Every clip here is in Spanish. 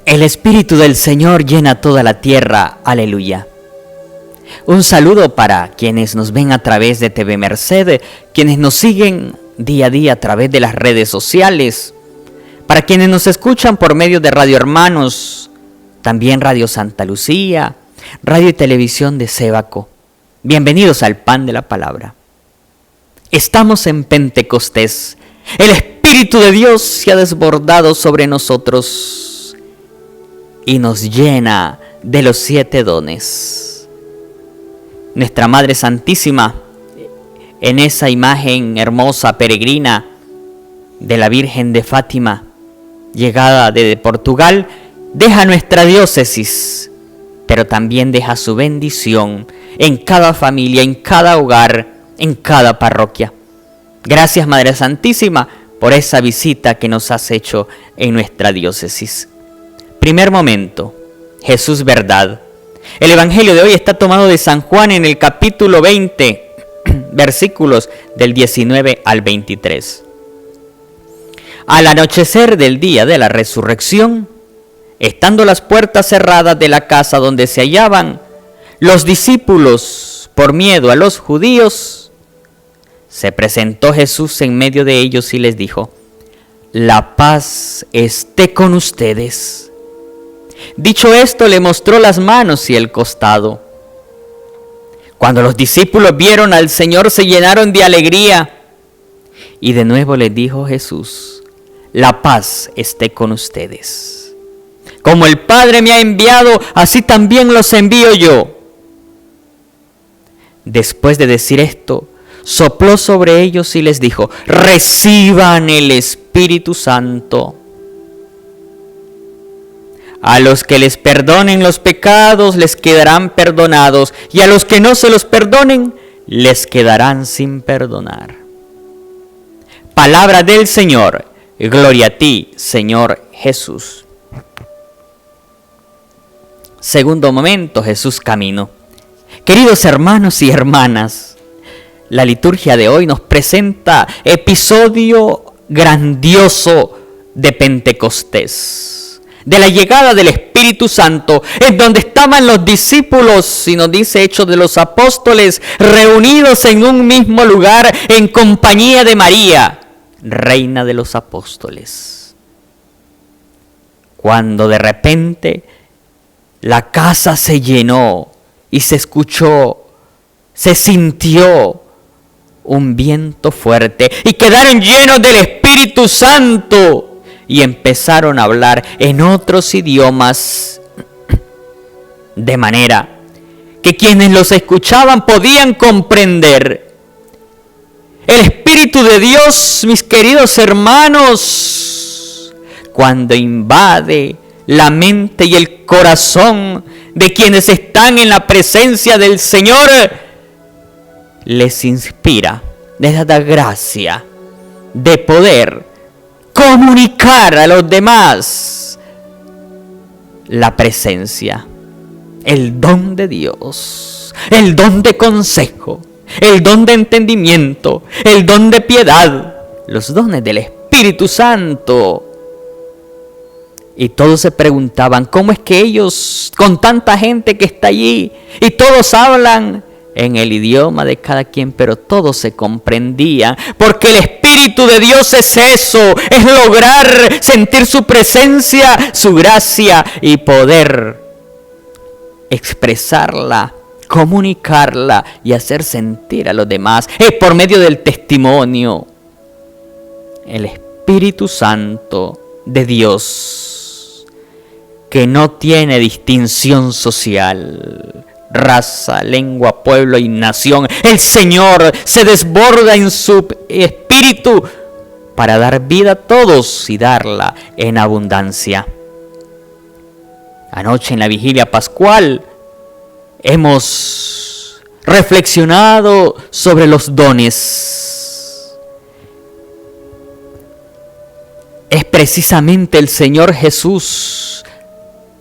El Espíritu del Señor llena toda la tierra. Aleluya. Un saludo para quienes nos ven a través de TV Merced, quienes nos siguen día a día a través de las redes sociales, para quienes nos escuchan por medio de Radio Hermanos, también Radio Santa Lucía, Radio y Televisión de Sébaco. Bienvenidos al Pan de la Palabra. Estamos en Pentecostés. El Espíritu de Dios se ha desbordado sobre nosotros y nos llena de los 7 dones. Nuestra Madre Santísima, en esa imagen hermosa, peregrina, de la Virgen de Fátima, llegada de Portugal, deja nuestra diócesis, pero también deja su bendición en cada familia, en cada hogar, en cada parroquia. Gracias, Madre Santísima, por esa visita que nos has hecho en nuestra diócesis. Primer momento, Jesús verdad. El Evangelio de hoy está tomado de San Juan en el capítulo 20, versículos del 19 al 23. Al anochecer del día de la resurrección, estando las puertas cerradas de la casa donde se hallaban, los discípulos, por miedo a los judíos, se presentó Jesús en medio de ellos y les dijo: la paz esté con ustedes. Dicho esto, le mostró las manos y el costado. Cuando los discípulos vieron al Señor, se llenaron de alegría. Y de nuevo les dijo Jesús: la paz esté con ustedes. Como el Padre me ha enviado, así también los envío yo. Después de decir esto, sopló sobre ellos y les dijo: reciban el Espíritu Santo. A los que les perdonen los pecados les quedarán perdonados, y a los que no se los perdonen les quedarán sin perdonar. Palabra del Señor. Gloria a ti, Señor Jesús. Segundo momento, Jesús camino. Queridos hermanos y hermanas, la liturgia de hoy nos presenta episodio grandioso de Pentecostés, de la llegada del Espíritu Santo, en donde estaban los discípulos, y nos dice Hechos de los Apóstoles, reunidos en un mismo lugar en compañía de María, Reina de los Apóstoles. Cuando de repente la casa se llenó y se escuchó, se sintió un viento fuerte y quedaron llenos del Espíritu Santo. Y empezaron a hablar en otros idiomas, de manera que quienes los escuchaban podían comprender. El Espíritu de Dios, mis queridos hermanos, cuando invade la mente y el corazón de quienes están en la presencia del Señor, les inspira, les da gracia de poder comunicar a los demás la presencia, el don de Dios, el don de consejo, el don de entendimiento, el don de piedad, los dones del Espíritu Santo. Y todos se preguntaban, ¿cómo es que ellos, con tanta gente que está allí, y todos hablan en el idioma de cada quien, pero todo se comprendía? Porque el Espíritu de Dios es eso, es lograr sentir su presencia, su gracia y poder expresarla, comunicarla y hacer sentir a los demás. Es por medio del testimonio. El Espíritu Santo de Dios, que no tiene distinción social, raza, lengua, pueblo y nación. El Señor se desborda en su Espíritu para dar vida a todos y darla en abundancia. Anoche en la vigilia pascual hemos reflexionado sobre los dones. Es precisamente el Señor Jesús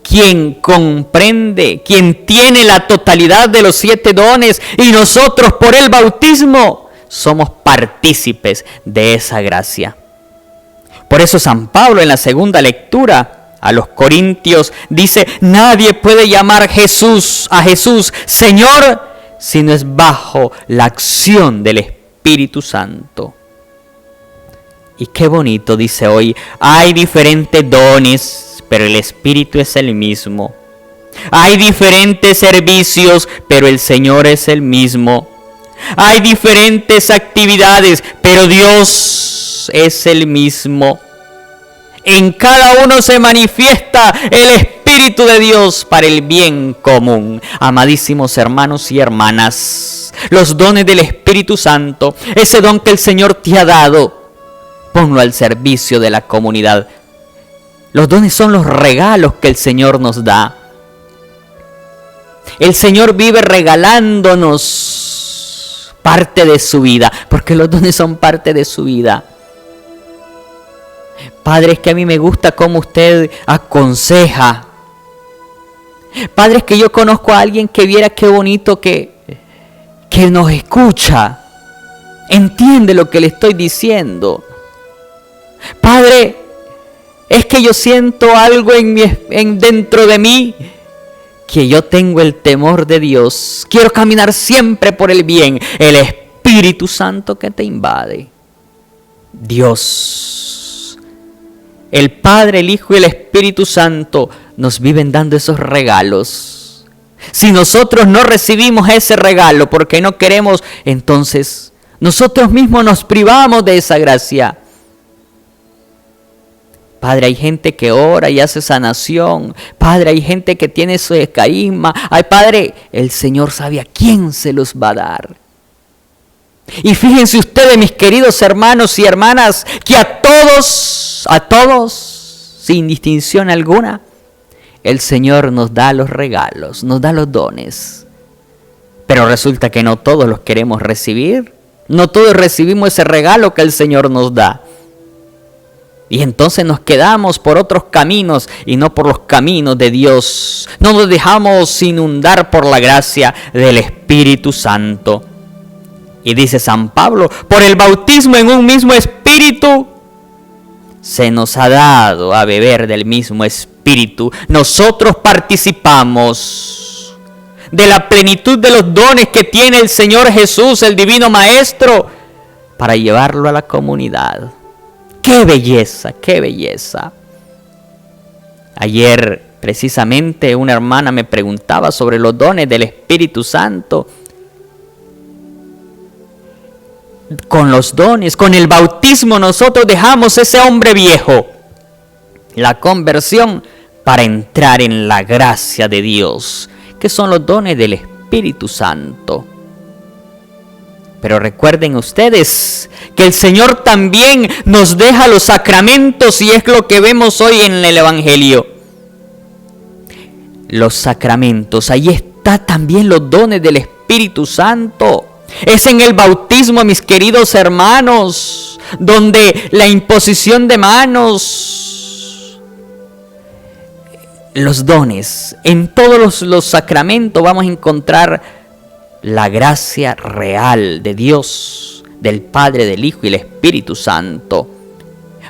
quien comprende, quien tiene la totalidad de los 7 dones, y nosotros por el bautismo somos partícipes de esa gracia. Por eso San Pablo en la segunda lectura a los Corintios, dice: nadie puede llamar a Jesús Señor si no es bajo la acción del Espíritu Santo. Y qué bonito dice hoy: hay diferentes dones, pero el Espíritu es el mismo. Hay diferentes servicios, pero el Señor es el mismo. Hay diferentes actividades, pero Dios es el mismo. En cada uno se manifiesta el Espíritu de Dios para el bien común. Amadísimos hermanos y hermanas, los dones del Espíritu Santo, ese don que el Señor te ha dado, ponlo al servicio de la comunidad. Los dones son los regalos que el Señor nos da. El Señor vive regalándonos parte de su vida, porque los dones son parte de su vida. Padre, es que a mí me gusta cómo usted aconseja. Padre, es que yo conozco a alguien que viera qué bonito que nos escucha, entiende lo que le estoy diciendo. Padre, es que yo siento algo dentro de mí, que yo tengo el temor de Dios. Quiero caminar siempre por el bien. El Espíritu Santo que te invade. Dios, el Padre, el Hijo y el Espíritu Santo nos viven dando esos regalos. Si nosotros no recibimos ese regalo porque no queremos, entonces nosotros mismos nos privamos de esa gracia. Padre, hay gente que ora y hace sanación. Padre, hay gente que tiene su carisma. Ay, Padre, el Señor sabe a quién se los va a dar. Y fíjense ustedes, mis queridos hermanos y hermanas, que a todos, sin distinción alguna, el Señor nos da los regalos, nos da los dones. Pero resulta que no todos los queremos recibir. No todos recibimos ese regalo que el Señor nos da. Y entonces nos quedamos por otros caminos y no por los caminos de Dios. No nos dejamos inundar por la gracia del Espíritu Santo. Y dice San Pablo: por el bautismo en un mismo Espíritu se nos ha dado a beber del mismo Espíritu. Nosotros participamos de la plenitud de los dones que tiene el Señor Jesús, el Divino Maestro, para llevarlo a la comunidad. ¡Qué belleza, qué belleza! Ayer, precisamente, una hermana me preguntaba sobre los dones del Espíritu Santo. Con los dones, con el bautismo, nosotros dejamos ese hombre viejo, la conversión, para entrar en la gracia de Dios, que son los dones del Espíritu Santo. Pero recuerden ustedes que el Señor también nos deja los sacramentos, y es lo que vemos hoy en el Evangelio. Los sacramentos, ahí está también los dones del Espíritu Santo. Es en el bautismo, mis queridos hermanos, donde la imposición de manos, los dones, en todos los sacramentos vamos a encontrar la gracia real de Dios, del Padre, del Hijo y el Espíritu Santo.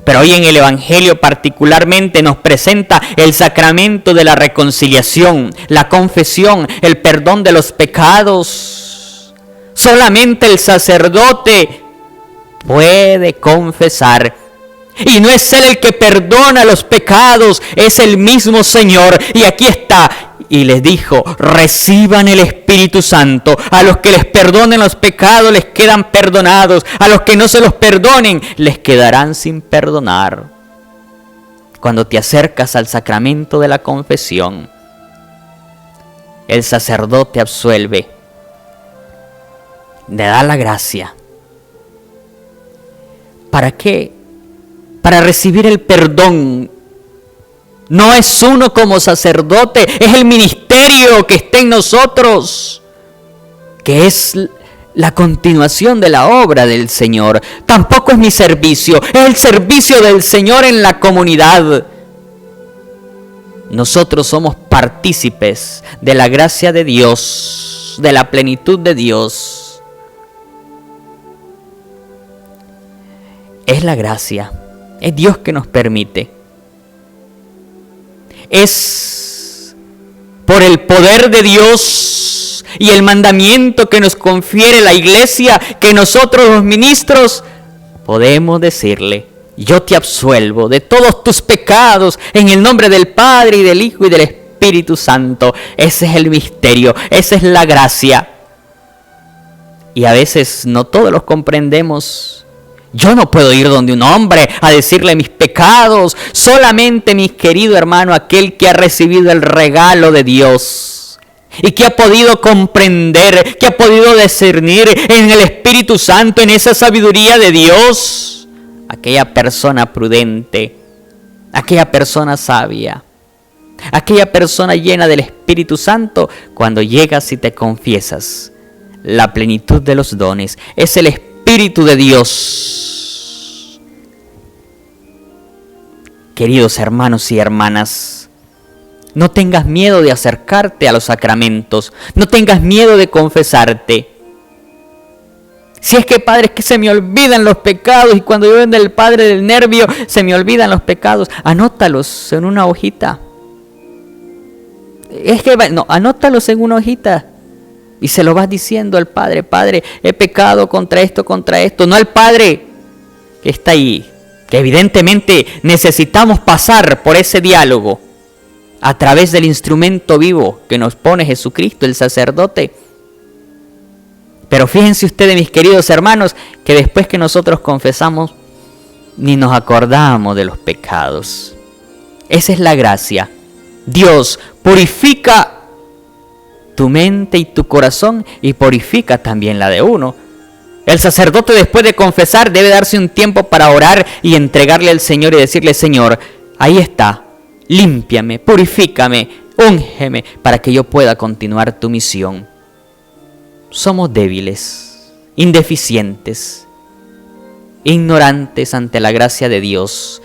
Pero hoy en el Evangelio particularmente nos presenta el sacramento de la reconciliación, la confesión, el perdón de los pecados. Solamente el sacerdote puede confesar. Y no es Él el que perdona los pecados, es el mismo Señor. Y aquí está. Y les dijo: reciban el Espíritu Santo. A los que les perdonen los pecados les quedan perdonados. A los que no se los perdonen les quedarán sin perdonar. Cuando te acercas al sacramento de la confesión, el sacerdote absuelve, le da la gracia. ¿Para qué? Para recibir el perdón. No es uno como sacerdote, es el ministerio que está en nosotros, que es la continuación de la obra del Señor. Tampoco es mi servicio, es el servicio del Señor en la comunidad. Nosotros somos partícipes de la gracia de Dios, de la plenitud de Dios. Es la gracia, es Dios que nos permite. es por el poder de Dios y el mandamiento que nos confiere la iglesia, que nosotros los ministros podemos decirle: yo te absuelvo de todos tus pecados en el nombre del Padre y del Hijo y del Espíritu Santo. Ese es el misterio, esa es la gracia. Y a veces no todos los comprendemos. Yo no puedo ir donde un hombre a decirle mis pecados. Solamente, mi querido hermano, aquel que ha recibido el regalo de Dios y que ha podido comprender, que ha podido discernir en el Espíritu Santo, en esa sabiduría de Dios, aquella persona prudente, aquella persona sabia, aquella persona llena del Espíritu Santo, cuando llegas y te confiesas, la plenitud de los dones es el Espíritu de Dios. Queridos hermanos y hermanas, no tengas miedo de acercarte a los sacramentos, no tengas miedo de confesarte. Si es que, Padre, es que se me olvidan los pecados, y cuando yo vengo del Padre del nervio se me olvidan los pecados, anótalos en una hojita. Anótalos en una hojita. Y se lo vas diciendo al Padre: Padre, he pecado contra esto, no al Padre que está ahí, que evidentemente necesitamos pasar por ese diálogo a través del instrumento vivo que nos pone Jesucristo, el sacerdote. Pero fíjense ustedes, mis queridos hermanos, que después que nosotros confesamos, ni nos acordamos de los pecados. Esa es la gracia. Dios purifica tu mente y tu corazón y purifica también la de uno. El sacerdote, después de confesar, debe darse un tiempo para orar y entregarle al Señor y decirle: Señor, ahí está, límpiame, purifícame, úngeme para que yo pueda continuar tu misión. Somos débiles, indeficientes, ignorantes ante la gracia de Dios,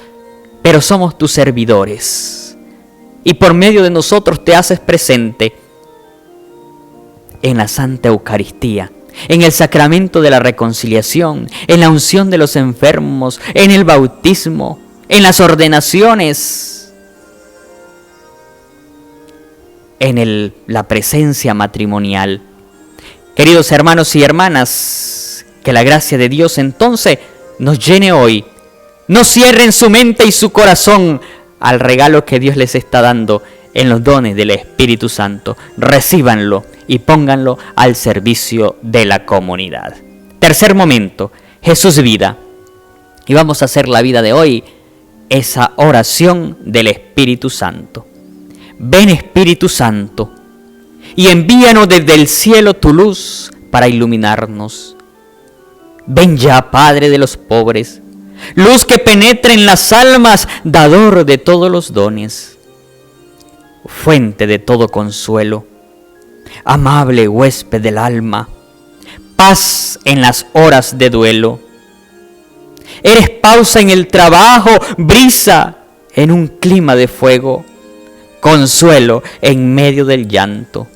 pero somos tus servidores y por medio de nosotros te haces presente en la Santa Eucaristía, en el sacramento de la reconciliación, en la unción de los enfermos, en el bautismo, en las ordenaciones, en la presencia matrimonial. Queridos hermanos y hermanas, que la gracia de Dios entonces nos llene hoy. No cierren su mente y su corazón al regalo que Dios les está dando en los dones del Espíritu Santo. Recíbanlo y pónganlo al servicio de la comunidad. Tercer momento, Jesús vida. Y vamos a hacer la vida de hoy esa oración del Espíritu Santo. Ven, Espíritu Santo, y envíanos desde el cielo tu luz para iluminarnos. Ven ya, Padre de los pobres, luz que penetre en las almas, dador de todos los dones, fuente de todo consuelo, amable huésped del alma, paz en las horas de duelo. Eres pausa en el trabajo, brisa en un clima de fuego, consuelo en medio del llanto.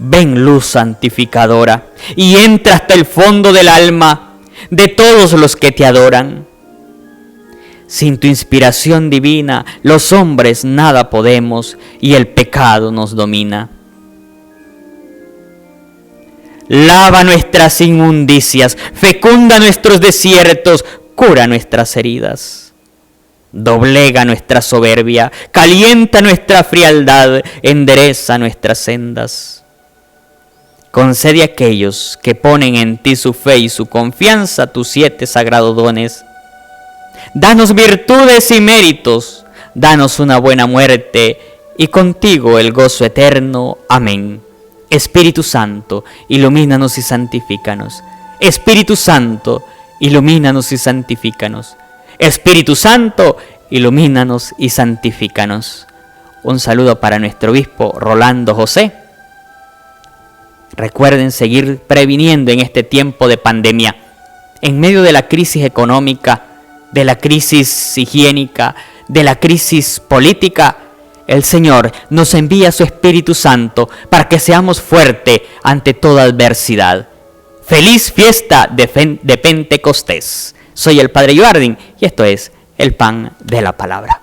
Ven, luz santificadora, y entra hasta el fondo del alma de todos los que te adoran. Sin tu inspiración divina, los hombres nada podemos y el pecado nos domina. Lava nuestras inmundicias, fecunda nuestros desiertos, cura nuestras heridas. Doblega nuestra soberbia, calienta nuestra frialdad, endereza nuestras sendas. Concede a aquellos que ponen en ti su fe y su confianza tus 7 sagrados dones. Danos virtudes y méritos, danos una buena muerte y contigo el gozo eterno. Amén. Espíritu Santo, ilumínanos y santifícanos. Espíritu Santo, ilumínanos y santifícanos. Espíritu Santo, ilumínanos y santifícanos. Un saludo para nuestro obispo Rolando José. Recuerden seguir previniendo en este tiempo de pandemia, en medio de la crisis económica, de la crisis higiénica, de la crisis política. El Señor nos envía su Espíritu Santo para que seamos fuertes ante toda adversidad. ¡Feliz fiesta de Pentecostés! Soy el Padre Joardín y esto es el Pan de la Palabra.